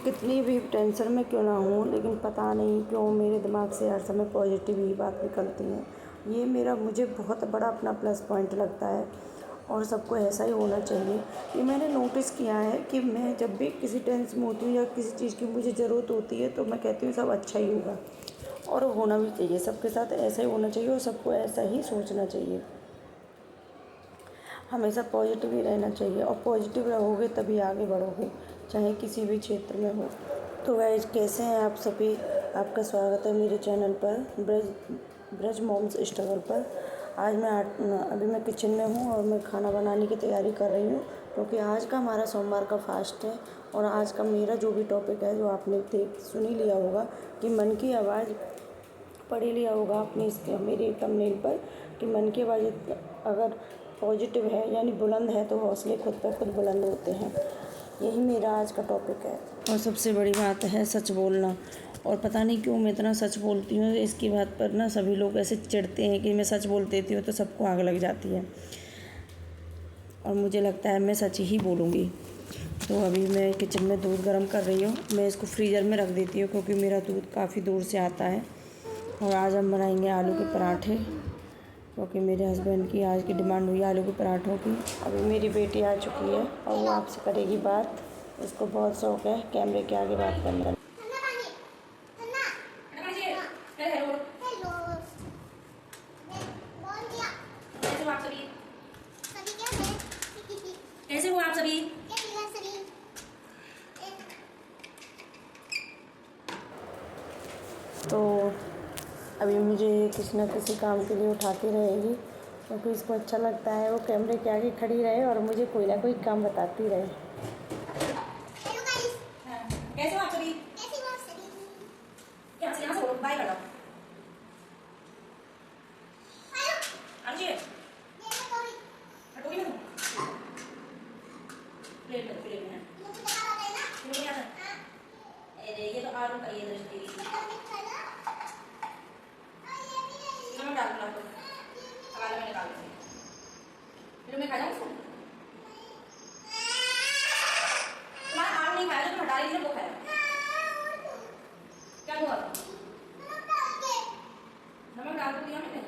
कितनी भी टेंशन में क्यों ना हूँ, लेकिन पता नहीं क्यों मेरे दिमाग से हर समय पॉजिटिव ही बात निकलती है। ये मेरा मुझे बहुत बड़ा अपना प्लस पॉइंट लगता है और सबको ऐसा ही होना चाहिए। ये मैंने नोटिस किया है कि मैं जब भी किसी टेंशन में होती हूँ या किसी चीज़ की मुझे ज़रूरत होती है तो मैं कहती हूँ सब अच्छा ही होगा, और होना भी चाहिए। सबके साथ ऐसा ही होना चाहिए और सबको ऐसा ही सोचना चाहिए। हमेशा पॉजिटिव ही रहना चाहिए और पॉजिटिव रहोगे तभी आगे बढ़ोगे, चाहे किसी भी क्षेत्र में हो। तो गाइस, कैसे हैं आप सभी? आपका स्वागत है मेरे चैनल पर ब्रज मॉम्स स्ट्रगल पर। आज अभी मैं किचन में हूँ और मैं खाना बनाने की तैयारी कर रही हूँ, क्योंकि आज का हमारा सोमवार का फास्ट है। और आज का मेरा जो भी टॉपिक है, जो आपने सुन ही लिया होगा कि मन की आवाज़ पढ़ ही लिया होगा आपने इसके मेरे थंबनेल पर, कि मन की आवाज़ अगर पॉजिटिव है यानी बुलंद है तो हौसले खुद पर खुद बुलंद होते हैं। यही मेरा आज का टॉपिक है। और सबसे बड़ी बात है सच बोलना। और पता नहीं क्यों मैं इतना सच बोलती हूँ, इसकी बात पर ना सभी लोग ऐसे चिढ़ते हैं कि मैं सच बोल देती हूँ तो सबको आग लग जाती है, और मुझे लगता है मैं सच ही बोलूँगी। तो अभी मैं किचन में दूध गर्म कर रही हूँ। मैं इसको फ्रीज़र में रख देती हूँ क्योंकि मेरा दूध काफ़ी दूर से आता है। और आज हम बनाएंगे आलू के पराठे, क्योंकि मेरे हस्बैंड की आज की डिमांड हुई आलू के पराठों की। अभी मेरी बेटी आ चुकी है और वो आपसे करेगी बात। उसको बहुत शौक़ है कैमरे के आगे बात करने का। कैसे हो आप सभी? तो अभी मुझे किसी न किसी काम के लिए उठाती रहेगी, क्योंकि इसको अच्छा लगता है वो कैमरे के आगे खड़ी रहे और मुझे कोई ना कोई काम बताती रहे। कैसे हो आप सभी? यहाँ से बोलो, बाय कर दो। कटोरी में प्लेट में है। तुम्हें क्या था? अरे ये तो आलू का ये दृष्टि नमक डाल दूँ आपको। अब मैं निकाल दूँगी। फिर मैं खा जाऊँ इसको? तुम्हारा आलू नहीं खाया, तुम हटा रही थी वो खाया। क्या हुआ? नमक डाल दिया मैंने।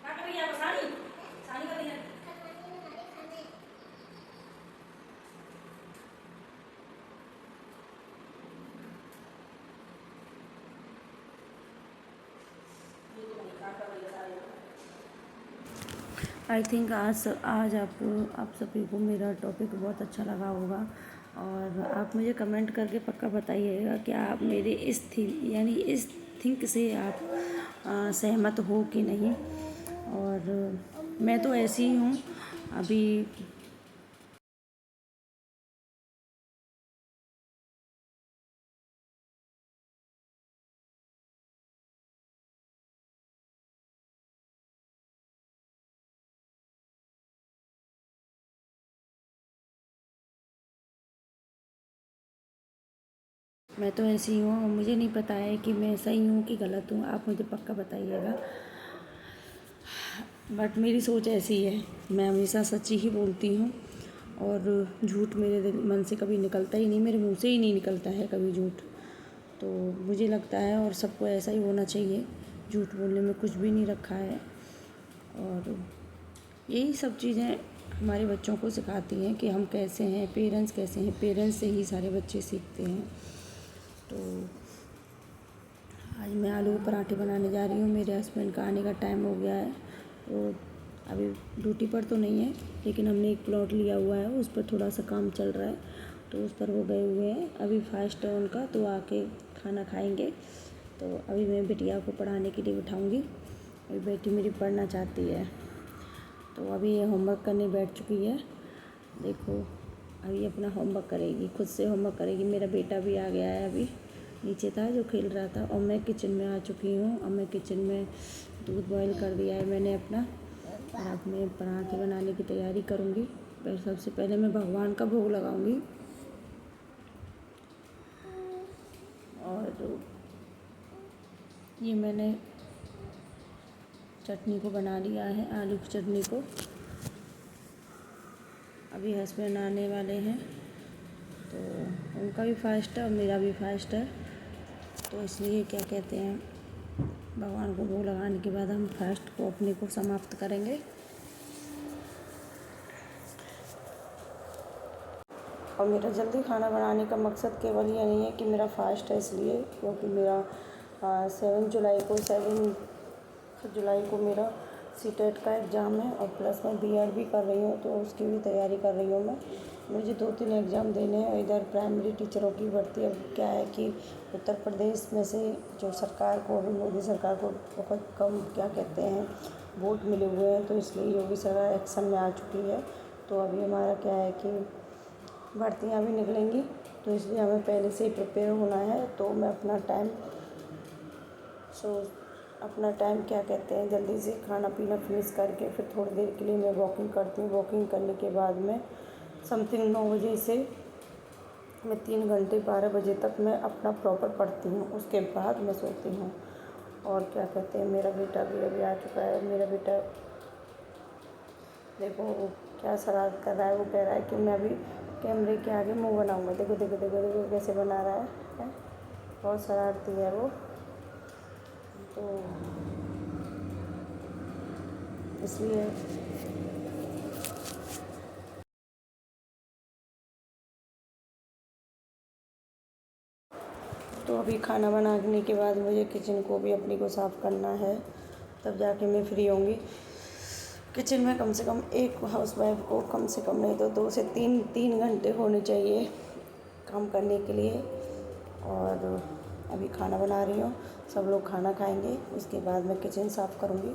क्या कर रही है आप? सानी कर रही है। आई थिंक आज आप सभी को मेरा टॉपिक बहुत अच्छा लगा होगा, और आप मुझे कमेंट करके पक्का बताइएगा कि आप मेरे इस थिंक से आप सहमत हो कि नहीं। और मैं तो ऐसी ही हूँ अभी। मैं तो ऐसी हूँ और मुझे नहीं पता है कि मैं सही हूँ कि गलत हूँ। आप मुझे पक्का बताइएगा। बट मेरी सोच ऐसी है, मैं हमेशा सच ही बोलती हूँ और झूठ मेरे मन से कभी निकलता ही नहीं, मेरे मुंह से ही नहीं निकलता है कभी झूठ। तो मुझे लगता है और सबको ऐसा ही होना चाहिए। झूठ बोलने में कुछ भी नहीं रखा है, और यही सब चीज़ें हमारे बच्चों को सिखाती हैं कि हम कैसे हैं, पेरेंट्स कैसे हैं। पेरेंट्स से ही सारे बच्चे सीखते हैं। तो आज मैं आलू के पराठे बनाने जा रही हूँ। मेरे हस्बैंड का आने का टाइम हो गया है, तो अभी ड्यूटी पर तो नहीं है, लेकिन हमने एक प्लॉट लिया हुआ है, उस पर थोड़ा सा काम चल रहा है, तो उस पर वो गए हुए हैं। अभी फास्ट है उनका, तो आके खाना खाएंगे। तो अभी मैं बिटिया को पढ़ाने के लिए बिठाऊंगी। अभी बेटी मेरी पढ़ना चाहती है, तो अभी ये होमवर्क करने बैठ चुकी है। देखो, अभी अपना होमवर्क करेगी, खुद से होमवर्क करेगी। मेरा बेटा भी आ गया है, अभी नीचे था जो खेल रहा था, और मैं किचन में आ चुकी हूँ। अब मैं किचन में दूध बॉईल कर दिया है मैंने अपना, और अब मैं पराठे बनाने की तैयारी करूँगी। पर सबसे पहले मैं भगवान का भोग लगाऊंगी। और ये मैंने चटनी को बना लिया है, आलू की चटनी को। अभी हस्बैंड आने वाले हैं तो उनका भी फास्ट है और मेरा भी फास्ट है, तो इसलिए क्या कहते हैं, भगवान को भोग लगाने के बाद हम फास्ट को अपने को समाप्त करेंगे। और मेरा जल्दी खाना बनाने का मकसद केवल ये नहीं है कि मेरा फास्ट है इसलिए, क्योंकि मेरा 7 जुलाई को मेरा सीटेट का एग्ज़ाम है और प्लस मैं बीएड भी कर रही हूँ, तो उसकी भी तैयारी कर रही हूँ मैं। मुझे 2-3 एग्ज़ाम देने हैं। इधर प्राइमरी टीचरों की भर्ती, अब क्या है कि उत्तर प्रदेश में से जो सरकार को, मोदी सरकार को बहुत कम क्या कहते हैं वोट मिले हुए हैं, तो इसलिए योगी सरकार एक्शन में आ चुकी है। तो अभी हमारा क्या है कि भर्तियाँ भी निकलेंगी, तो इसलिए हमें पहले से ही प्रिपेयर होना है। तो मैं अपना टाइम क्या कहते हैं जल्दी से खाना पीना फिनिश करके फिर थोड़ी देर के लिए मैं वॉकिंग करती हूँ। वॉकिंग करने के बाद में समथिंग 9 बजे से मैं 3 घंटे 12 बजे तक मैं अपना प्रॉपर पढ़ती हूँ, उसके बाद मैं सोती हूँ। और क्या कहते हैं, मेरा बेटा भी अभी आ चुका है। मेरा बेटा देखो वो क्या शरारत कर रहा है। वो कह रहा है कि मैं अभी कैमरे के आगे मुंह बनाऊंगा। देखो देखो देखो देखो कैसे बना रहा है? बहुत शरारती है वो। तो इसलिए तो अभी खाना बनाने के बाद मुझे किचन को भी अपनी को साफ़ करना है, तब जाके मैं फ्री होंगी। किचन में कम से कम एक हाउसवाइफ को कम से कम नहीं तो 2 से 3 घंटे होने चाहिए काम करने के लिए। और अभी खाना बना रही हूँ, सब लोग खाना खाएंगे, उसके बाद मैं किचन साफ़ करूँगी।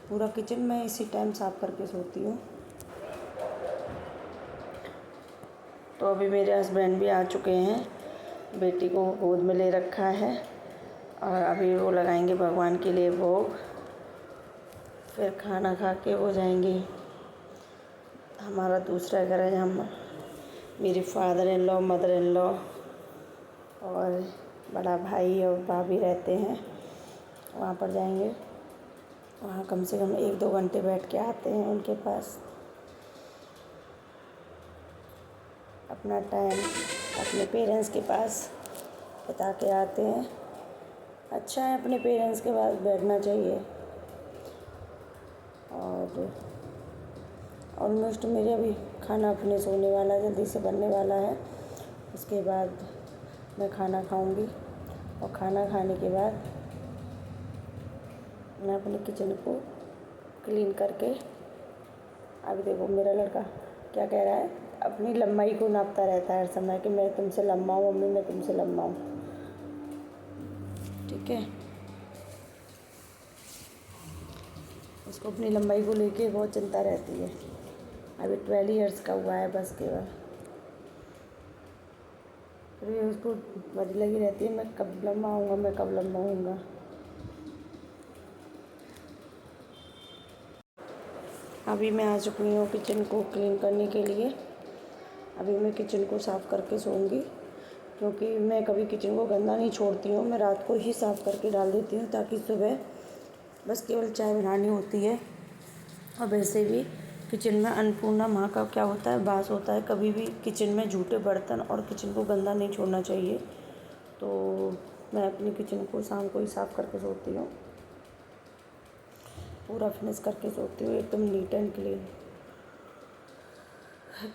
पूरा किचन मैं इसी टाइम साफ़ करके सोती हूँ। तो अभी मेरे हस्बैंड भी आ चुके हैं, बेटी को गोद में ले रखा है और अभी वो लगाएंगे भगवान के लिए भोग। फिर खाना खा के वो जाएंगे। हमारा दूसरा घर है, हम मेरे father in law, mother in law और बड़ा भाई और भाभी रहते हैं, वहाँ पर जाएंगे। वहाँ कम से कम 1-2 घंटे बैठ के आते हैं उनके पास। अपना टाइम अपने पेरेंट्स के पास बिता के आते हैं। अच्छा है, अपने पेरेंट्स के पास बैठना चाहिए। और ऑलमोस्ट मेरे अभी खाना फिनिश होने वाला है, जल्दी से बनने वाला है। उसके बाद मैं खाना खाऊंगी और खाना खाने के बाद मैं अपने किचन को क्लीन करके, अभी देखो मेरा लड़का क्या कह रहा है, अपनी लंबाई को नापता रहता है हर समय कि मैं तुमसे लंबा हूँ मम्मी, मैं तुमसे लंबा हूँ। ठीक है, उसको अपनी लंबाई को लेके बहुत चिंता रहती है। अभी 12 ईयर्स का हुआ है बस केवल, फिर उसको बड़ी लगी रहती है मैं कब लंबा होऊंगा, मैं कब लंबा होऊंगा। अभी मैं आ चुकी हूँ किचन को क्लीन करने के लिए। अभी मैं किचन को साफ़ करके सोऊंगी, क्योंकि मैं कभी किचन को गंदा नहीं छोड़ती हूँ। मैं रात को ही साफ़ करके डाल देती हूँ ताकि सुबह बस केवल चाय बनानी होती है। और वैसे भी किचन में अन्नपूर्णा माँ का क्या होता है, वास होता है। कभी भी किचन में झूठे बर्तन और किचन को गंदा नहीं छोड़ना चाहिए। तो मैं अपनी किचन को शाम को ही साफ़ करके सोती हूँ, पूरा फिनिश करके सोती हूँ, एकदम नीट एंड क्लीन।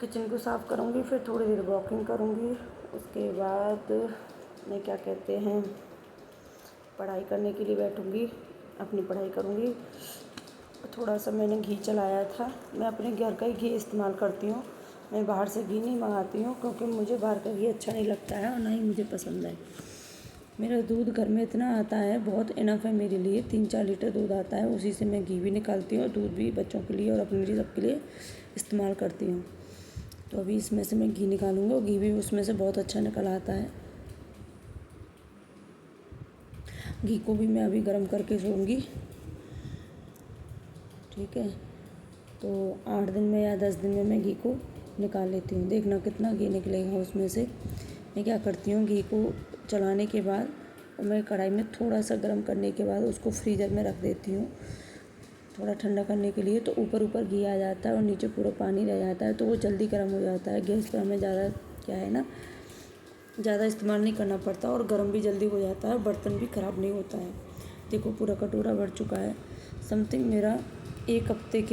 किचन को साफ़ करूँगी, फिर थोड़ी देर वॉकिंग करूँगी। उसके बाद मैं क्या कहते हैं पढ़ाई करने के लिए बैठूँगी, अपनी पढ़ाई करूँगी। थोड़ा सा मैंने घी चलाया था, मैं अपने घर का ही घी इस्तेमाल करती हूँ, मैं बाहर से घी नहीं मंगाती हूँ, क्योंकि मुझे बाहर का घी अच्छा नहीं लगता है और ना ही मुझे पसंद है। मेरा दूध घर में इतना आता है, बहुत इनफ है मेरे लिए। 3-4 लीटर दूध आता है, उसी से मैं घी भी निकालती हूँ और दूध भी बच्चों के लिए और अपने लिए सबके लिए इस्तेमाल करती हूँ। तो अभी इसमें से मैं घी निकालूँगी और घी भी उसमें से बहुत अच्छा निकल आता है। घी को भी मैं अभी गर्म करके सोऊंगी। ठीक है, तो 8 दिन में या 10 दिन में मैं घी को निकाल लेती हूँ। देखना कितना घी निकलेगा उसमें से। मैं क्या करती हूँ, घी को चलाने के बाद मैं कढ़ाई में थोड़ा सा गर्म करने के बाद उसको फ्रीज़र में रख देती हूँ थोड़ा ठंडा करने के लिए। तो ऊपर ऊपर घी आ जाता है और नीचे पूरा पानी रह जाता है, तो वो जल्दी गर्म हो जाता है। गैस पे हमें ज़्यादा क्या है ना, ज़्यादा इस्तेमाल नहीं करना पड़ता और गर्म भी जल्दी हो जाता है, बर्तन भी ख़राब नहीं होता है। देखो पूरा कटोरा भर चुका है। समथिंग मेरा 1 हफ्ते के